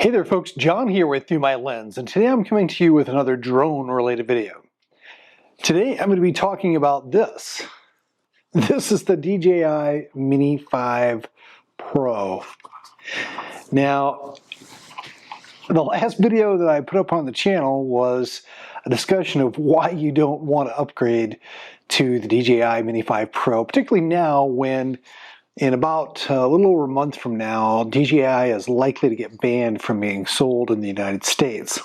Hey there folks, John here with ThruMyLens, and today I'm coming to you with another drone related video. Today I'm going to be talking about this. This is the DJI Mini 5 Pro. Now, the last video that I put up on the channel was a discussion of why you don't want to upgrade to the DJI Mini 5 Pro, particularly now when in about a little over a month from now, DJI is likely to get banned from being sold in the United States.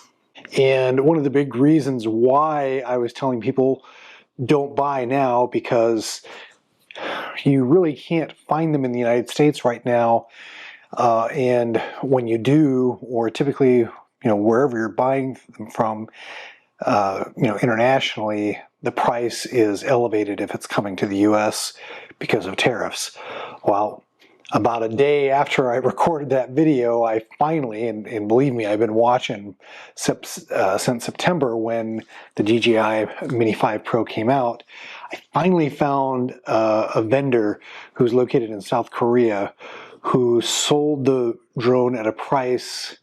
And one of the big reasons why I was telling people don't buy now, because you really can't find them in the United States right now. And when you do, or typically, wherever you're buying them from, internationally, the price is elevated if it's coming to the US because of tariffs. Well, about a day after I recorded that video, I finally, and believe me, I've been watching since September when the DJI Mini 5 Pro came out, I finally found a vendor who's located in South Korea who sold the drone at a price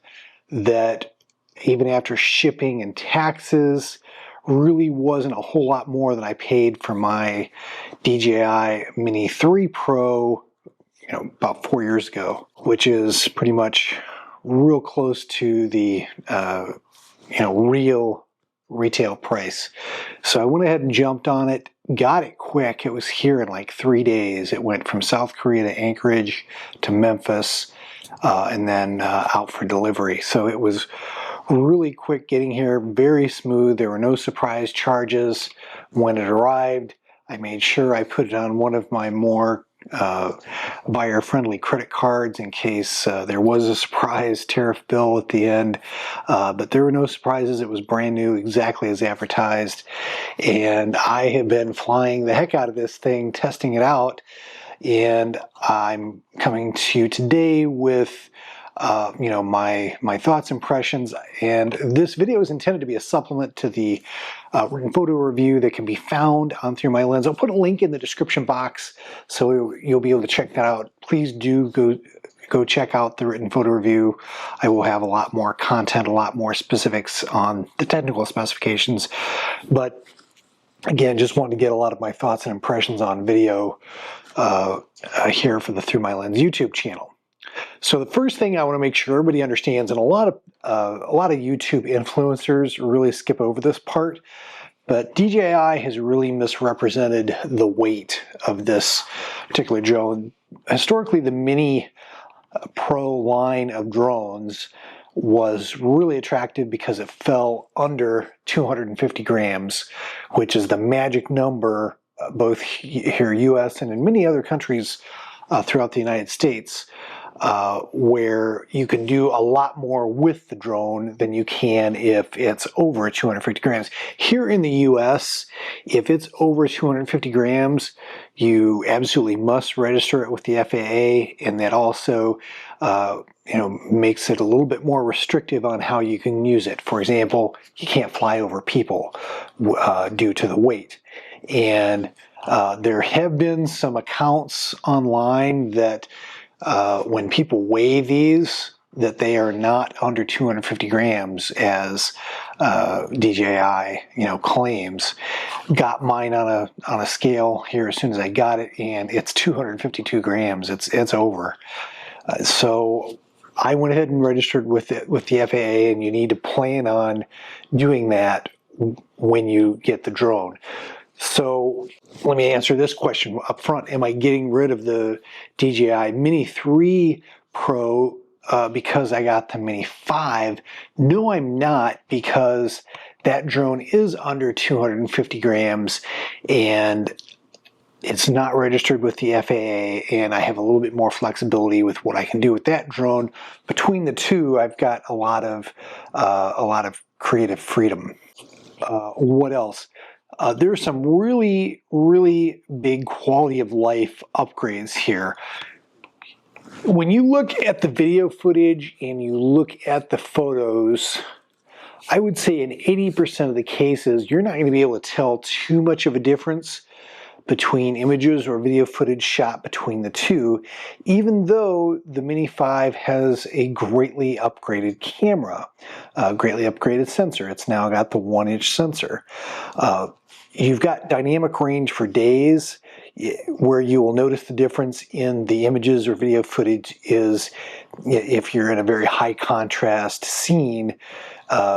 that, even after shipping and taxes, really wasn't a whole lot more than I paid for my DJI Mini 3 Pro, about 4 years ago, which is pretty much real close to the, real retail price. So I went ahead and jumped on it, got it quick. It was here in like 3 days. It went from South Korea to Anchorage to Memphis, and then out for delivery. So it was really quick getting here, very smooth. There were no surprise charges when it arrived. I made sure I put it on one of my more buyer-friendly credit cards in case there was a surprise tariff bill at the end. But there were no surprises. It was brand new, exactly as advertised. And I have been flying the heck out of this thing, testing it out. And I'm coming to you today with my thoughts, impressions, and this video is intended to be a supplement to the written photo review that can be found on ThruMyLens. I'll put a link in the description box so you'll be able to check that out. Please do go check out the written photo review. I will have a lot more content, a lot more specifics on the technical specifications, but again, just wanted to get a lot of my thoughts and impressions on video here for the ThruMyLens YouTube channel. So the first thing I want to make sure everybody understands, and a lot of YouTube influencers really skip over this part, but DJI has really misrepresented the weight of this particular drone. Historically, the Mini Pro line of drones was really attractive because it fell under 250 grams, which is the magic number both here US and in many other countries throughout the United States, where you can do a lot more with the drone than you can if it's over 250 grams. Here in the US, if it's over 250 grams, you absolutely must register it with the FAA, and that also makes it a little bit more restrictive on how you can use it. For example, you can't fly over people due to the weight. And there have been some accounts online that when people weigh these, that they are not under 250 grams as DJI claims. Got mine on a scale here as soon as I got it, and it's 252 grams. It's over. So I went ahead and registered with the FAA, and you need to plan on doing that when you get the drone. So let me answer this question up front. Am I getting rid of the DJI Mini 3 Pro because I got the Mini 5? No, I'm not, because that drone is under 250 grams and it's not registered with the FAA, and I have a little bit more flexibility with what I can do with that drone. Between the two, I've got a lot of creative freedom. What else? There are some really, really big quality of life upgrades here. When you look at the video footage and you look at the photos, I would say in 80% of the cases, you're not going to be able to tell too much of a difference between images or video footage shot between the two, even though the Mini 5 has a greatly upgraded camera, greatly upgraded sensor. It's now got the 1-inch sensor. You've got dynamic range for days. Where you will notice the difference in the images or video footage is if you're in a very high contrast scene,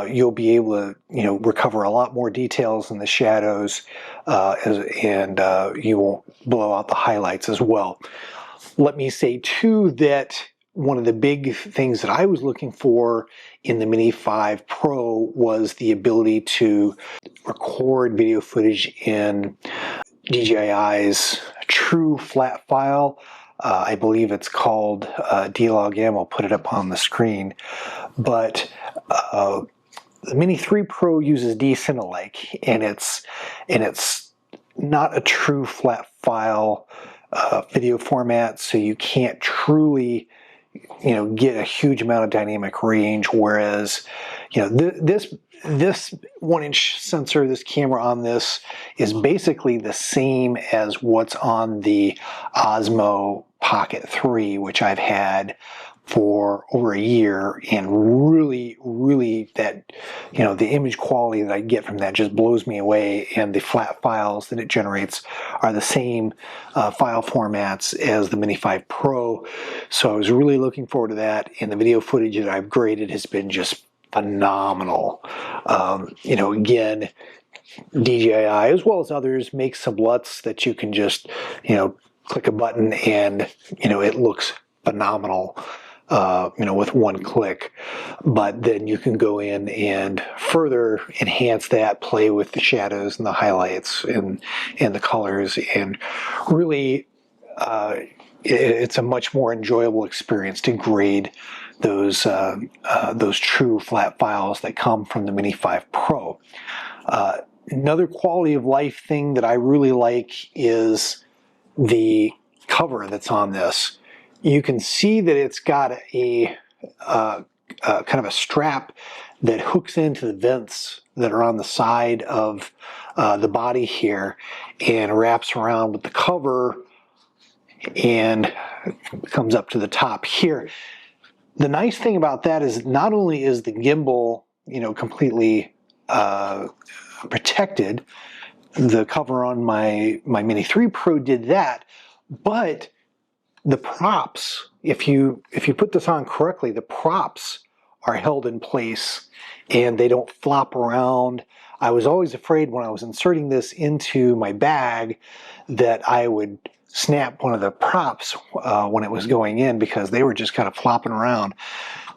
you'll be able to recover a lot more details in the shadows, and you won't blow out the highlights as well. Let me say too that one of the big things that I was looking for in the Mini 5 Pro was the ability to record video footage in DJI's true flat file. I believe it's called D-Log-M. I'll put it up on the screen. But the Mini 3 Pro uses D-Cinelike, and it's not a true flat file video format, so you can't truly get a huge amount of dynamic range, whereas this 1-inch sensor, this camera on this, is basically the same as what's on the Osmo Pocket 3, which I've had for over a year, and really that the image quality that I get from that just blows me away, and the flat files that it generates are the same file formats as the Mini 5 Pro. So I was really looking forward to that, and the video footage that I've graded has been just phenomenal. Again, DJI as well as others make some LUTs that you can just click a button and it looks phenomenal with one click. But then you can go in and further enhance that, play with the shadows and the highlights and the colors, and really it's a much more enjoyable experience to grade those true flat files that come from the Mini 5 Pro. Another quality of life thing that I really like is the cover that's on this. You can see that it's got a kind of a strap that hooks into the vents that are on the side of the body here and wraps around with the cover and comes up to the top here. The nice thing about that is not only is the gimbal completely protected, the cover on my Mini 3 Pro did that, but the props, if you put this on correctly, the props are held in place and they don't flop around. I was always afraid when I was inserting this into my bag that I would snap one of the props when it was going in, because they were just kind of flopping around.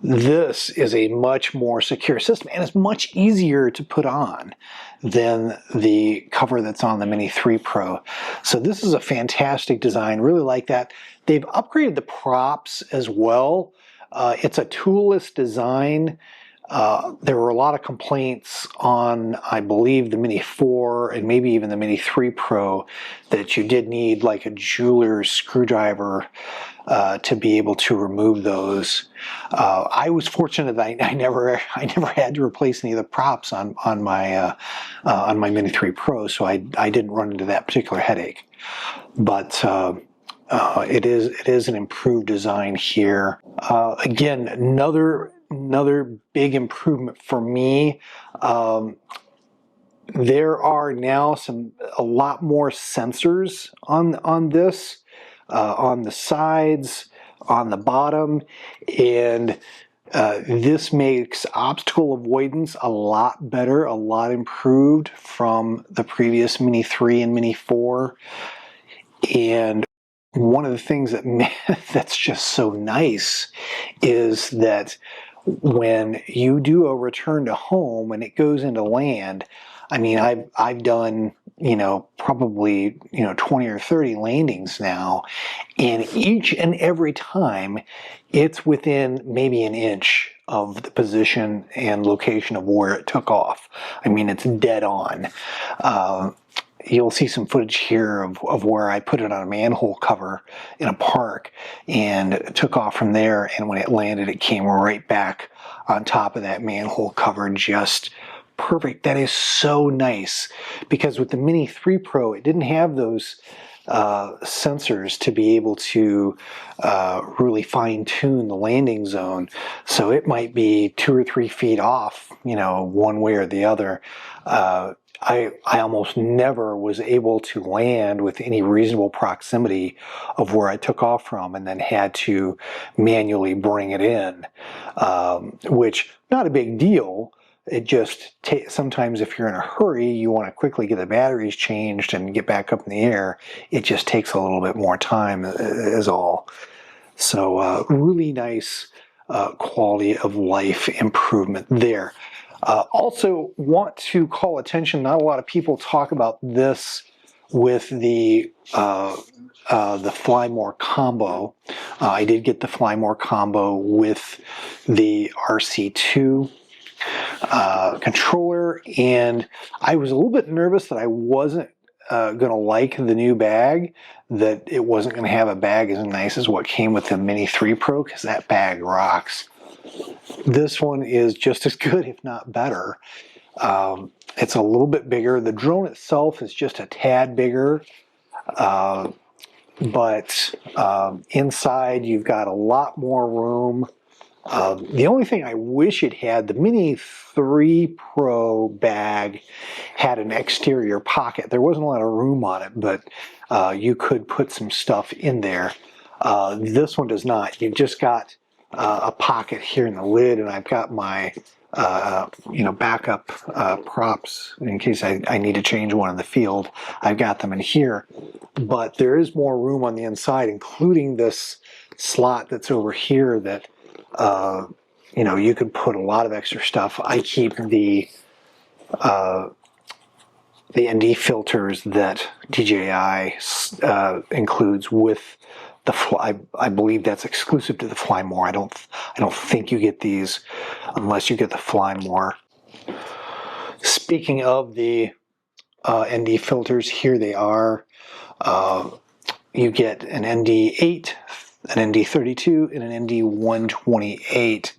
This is a much more secure system, and it's much easier to put on than the cover that's on the Mini 3 Pro. So this is a fantastic design, really like that. They've upgraded the props as well. It's a toolless design. There were a lot of complaints on, I believe, the Mini 4 and maybe even the Mini 3 Pro that you did need like a jeweler's screwdriver to be able to remove those. I was fortunate that I never had to replace any of the props on my Mini 3 Pro, so I didn't run into that particular headache. But it is an improved design here. Again, another big improvement for me. There are now a lot more sensors on this, on the sides, on the bottom, and this makes obstacle avoidance a lot better, a lot improved from the previous Mini 3 and Mini 4. And one of the things that's just so nice is that when you do a return to home and it goes into land, I mean, I've done, probably, 20 or 30 landings now, and each and every time it's within maybe an inch of the position and location of where it took off. I mean, it's dead on. You'll see some footage here of where I put it on a manhole cover in a park and it took off from there, and when it landed, it came right back on top of that manhole cover just perfect. That is so nice, because with the Mini 3 Pro, it didn't have those sensors to be able to really fine-tune the landing zone. So it might be 2 or 3 feet off, you know, one way or the other. I almost never was able to land with any reasonable proximity of where I took off from, and then had to manually bring it in, which not a big deal. It just sometimes if you're in a hurry, you want to quickly get the batteries changed and get back up in the air. It just takes a little bit more time is all. So really nice quality of life improvement there. Also want to call attention, not a lot of people talk about this with the Fly More combo. I did get the Fly More combo with the RC2 controller, and I was a little bit nervous that I wasn't going to like the new bag, that it wasn't going to have a bag as nice as what came with the Mini 3 Pro, because that bag rocks. This one is just as good, if not better. It's a little bit bigger. The drone itself is just a tad bigger, but inside you've got a lot more room. The only thing I wish it had, the Mini 3 Pro bag had an exterior pocket. There wasn't a lot of room on it, but you could put some stuff in there. This one does not. You've just got a pocket here in the lid, and I've got my backup props in case I need to change one in the field. I've got them in here, but there is more room on the inside, including this slot that's over here that you could put a lot of extra stuff. I keep the ND filters that DJI includes with the Fly. I believe that's exclusive to the Fly More. I don't think you get these unless you get the Fly More. Speaking of the ND filters, here they are. You get an ND8, an ND32, and an ND128.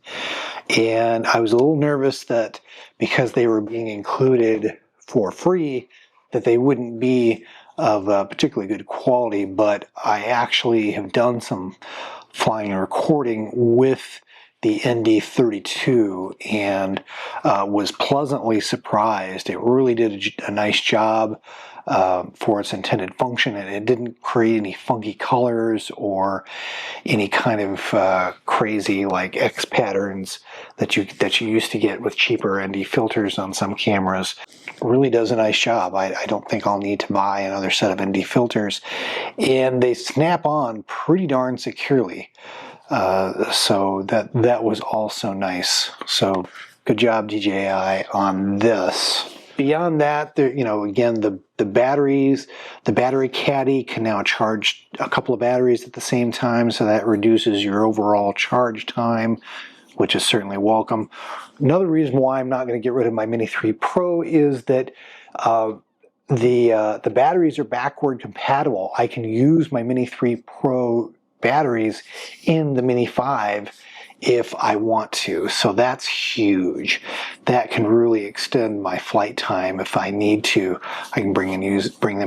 And I was a little nervous that because they were being included for free, that they wouldn't be of particularly good quality, but I actually have done some flying and recording with the ND32 and was pleasantly surprised. It really did a nice job for its intended function, and it didn't create any funky colors or any kind of crazy like X patterns that you used to get with cheaper ND filters on some cameras. It really does a nice job. I don't think I'll need to buy another set of ND filters, and they snap on pretty darn securely. So that was also nice. So good job DJI on this. Beyond that, again, the batteries, the battery caddy can now charge a couple of batteries at the same time, so that reduces your overall charge time, which is certainly welcome. Another reason why I'm not going to get rid of my Mini 3 Pro is that the batteries are backward compatible. I can use my Mini 3 Pro batteries in the Mini 5 if I want to. So that's huge. That can really extend my flight time if I need to. I can bring them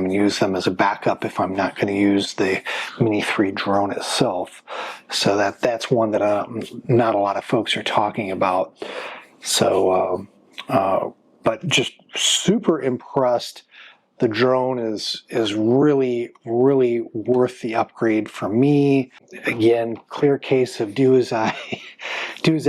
and use them as a backup if I'm not going to use the Mini 3 drone itself. So that's one that not a lot of folks are talking about. So, but just super impressed. The drone is really, really worth the upgrade for me. Again, clear case of do as I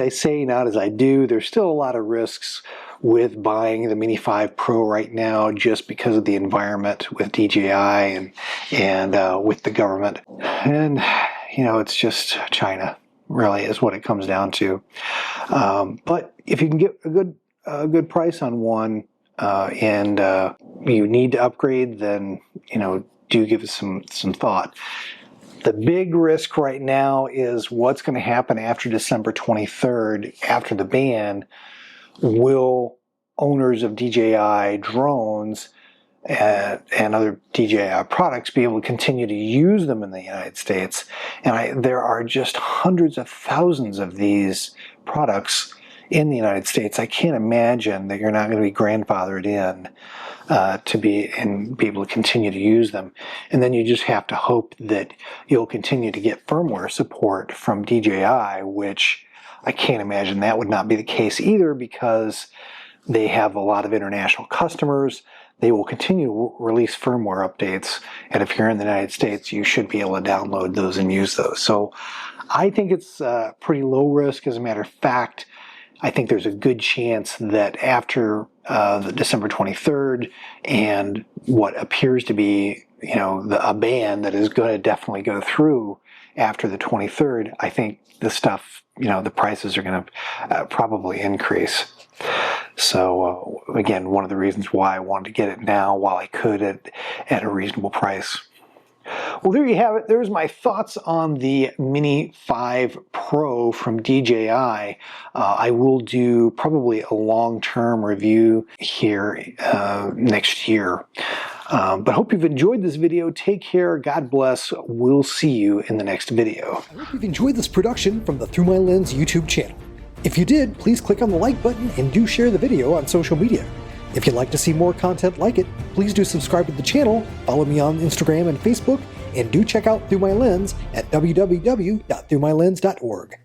say, not as I do. There's still a lot of risks with buying the Mini 5 Pro right now, just because of the environment with DJI and with the government. And it's just China, really, is what it comes down to. But if you can get a good price on one, and you need to upgrade, then do give it some thought. The big risk right now is what's going to happen after December 23rd, after the ban. Will owners of DJI drones and other DJI products be able to continue to use them in the United States? And there are just hundreds of thousands of these products in the United States, I can't imagine that you're not going to be grandfathered in to be able to continue to use them. And then you just have to hope that you'll continue to get firmware support from DJI, which I can't imagine that would not be the case either, because they have a lot of international customers. They will continue to release firmware updates, and if you're in the United States, you should be able to download those and use those. So I think it's pretty low risk. As a matter of fact, I think there's a good chance that after the December 23rd and what appears to be, a ban that is going to definitely go through after the 23rd, I think the stuff, the prices are going to probably increase. So again, one of the reasons why I wanted to get it now while I could at a reasonable price. Well, there you have it. There's my thoughts on the Mini 5 Pro from DJI. I will do probably a long-term review here next year. But hope you've enjoyed this video. Take care. God bless. We'll see you in the next video. I hope you've enjoyed this production from the ThruMyLens YouTube channel. If you did, please click on the like button and do share the video on social media. If you'd like to see more content like it, please do subscribe to the channel, follow me on Instagram and Facebook, and do check out ThruMyLens at www.thrumylens.org.